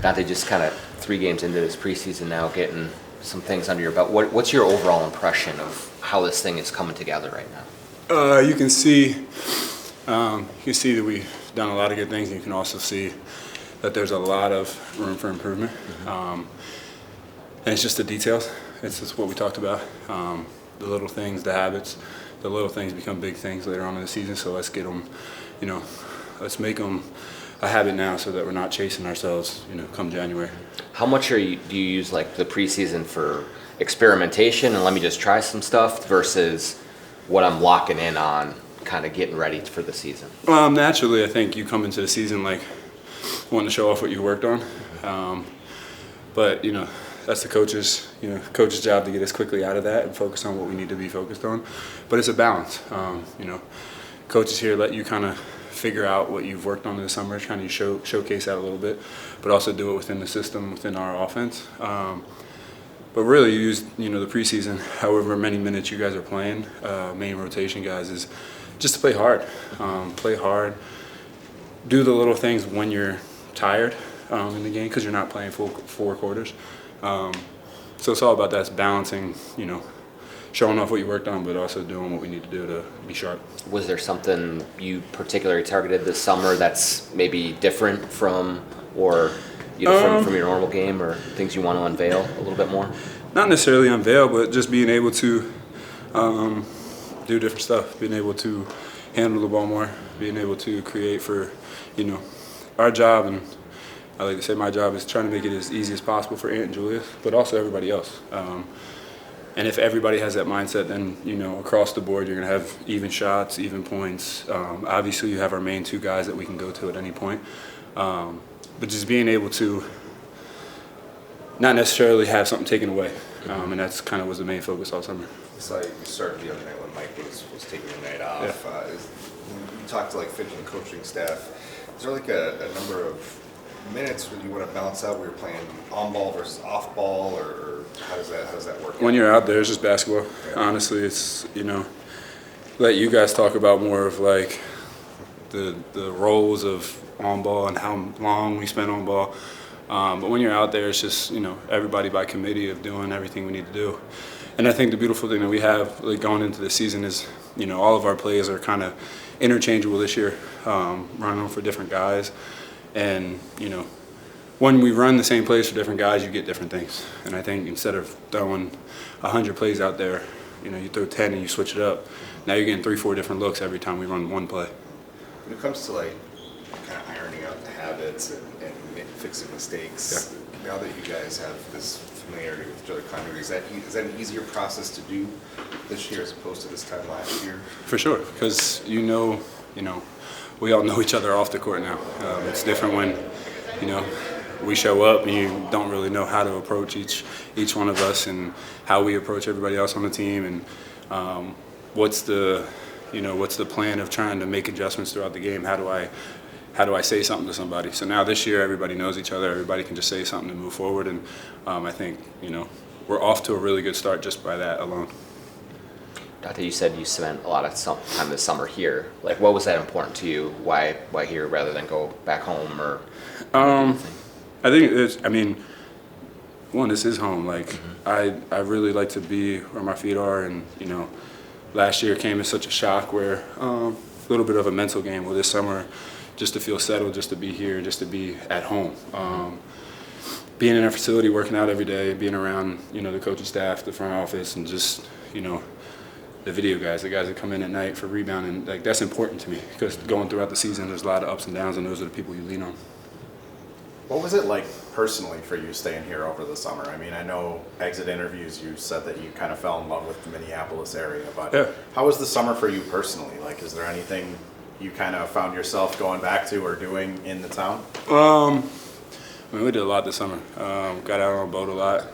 Donte, just kind of 3 games into this preseason now, getting some things under your belt. What's your overall impression of how this thing is coming together right now? You can see that we've done a lot of good things. You can also see that there's a lot of room for improvement. And it's just the details. It's just what we talked about. The little things, the habits, the little things become big things later on in the season. So let's get them, let's make them a habit now so that we're not chasing ourselves, come January. How much do you use like the preseason for experimentation and let me just try some stuff versus what I'm locking in on, kind of getting ready for the season? Naturally, I think you come into the season like wanting to show off what you worked on. But that's the coach's job to get us quickly out of that and focus on what we need to be focused on. But it's a balance. Coaches here let you kind of figure out what you've worked on in the summer, trying to showcase that a little bit, but also do it within the system, within our offense. But really, you use the preseason, however many minutes you guys are playing, main rotation guys, is just to play hard. Play hard. Do the little things when you're tired in the game because you're not playing full 4 quarters. So it's all about that. It's balancing, showing off what you worked on, but also doing what we need to do to be sharp. Was there something you particularly targeted this summer that's maybe different from, or from your normal game, or things you want to unveil a little bit more? Not necessarily unveil, but just being able to do different stuff, being able to handle the ball more, being able to create for, our job. And I like to say my job is trying to make it as easy as possible for Ant and Julius, but also everybody else. And if everybody has that mindset, then, across the board, you're going to have even shots, even points. Obviously, you have our main 2 guys that we can go to at any point. But just being able to not necessarily have something taken away. And that's kind of was the main focus all summer. It's like you started the other night when Mike was taking the night off. Yeah. You talked to Fitch and the coaching staff. Is there a number of minutes when you want to balance out where you're playing on ball versus off ball, or how does that work? When you're out there, it's just basketball. Yeah. Honestly, it's let you guys talk about more of like the roles of on ball and how long we spend on ball. But when you're out there, it's just everybody by committee of doing everything we need to do. And I think the beautiful thing that we have going into the season is all of our plays are kind of interchangeable this year, running for different guys. And, when we run the same plays for different guys, you get different things. And I think instead of throwing 100 plays out there, you throw 10 and you switch it up. Now you're getting 3-4 different looks every time we run one play. When it comes to kind of ironing out the habits and fixing mistakes, now that you guys have this familiarity with each other, continuity, is that an easier process to do this year as opposed to this time last year? For sure, because we all know each other off the court now. It's different when, we show up and you don't really know how to approach each one of us and how we approach everybody else on the team, and what's the plan of trying to make adjustments throughout the game. How do I say something to somebody? So now this year everybody knows each other. Everybody can just say something to move forward, and I think we're off to a really good start just by that alone. Donte, you said you spent a lot of time this summer here. What was that important to you? Why here rather than go back home, or? I think this is home. I really like to be where my feet are, and last year came as such a shock where a little bit of a mental game. Well, this summer, just to feel settled, just to be here, just to be at home. Being in our facility, working out every day, being around the coaching staff, the front office, and just the video guys, the guys that come in at night for rebounding, that's important to me because going throughout the season, there's a lot of ups and downs, and those are the people you lean on. What was it like personally for you staying here over the summer? I know exit interviews you said that you kind of fell in love with the Minneapolis area, but how was the summer for you personally? Is there anything you kind of found yourself going back to or doing in the town? We did a lot this summer. Got out on a boat a lot,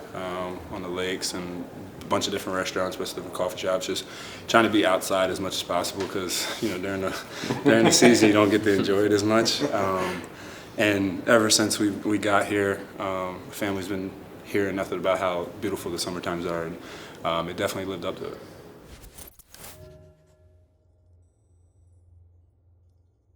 on the lakes, and a bunch of different restaurants, bunch of different coffee shops, just trying to be outside as much as possible because during the season you don't get to enjoy it as much. And ever since we got here, family's been hearing nothing about how beautiful the summer times are, and it definitely lived up to it.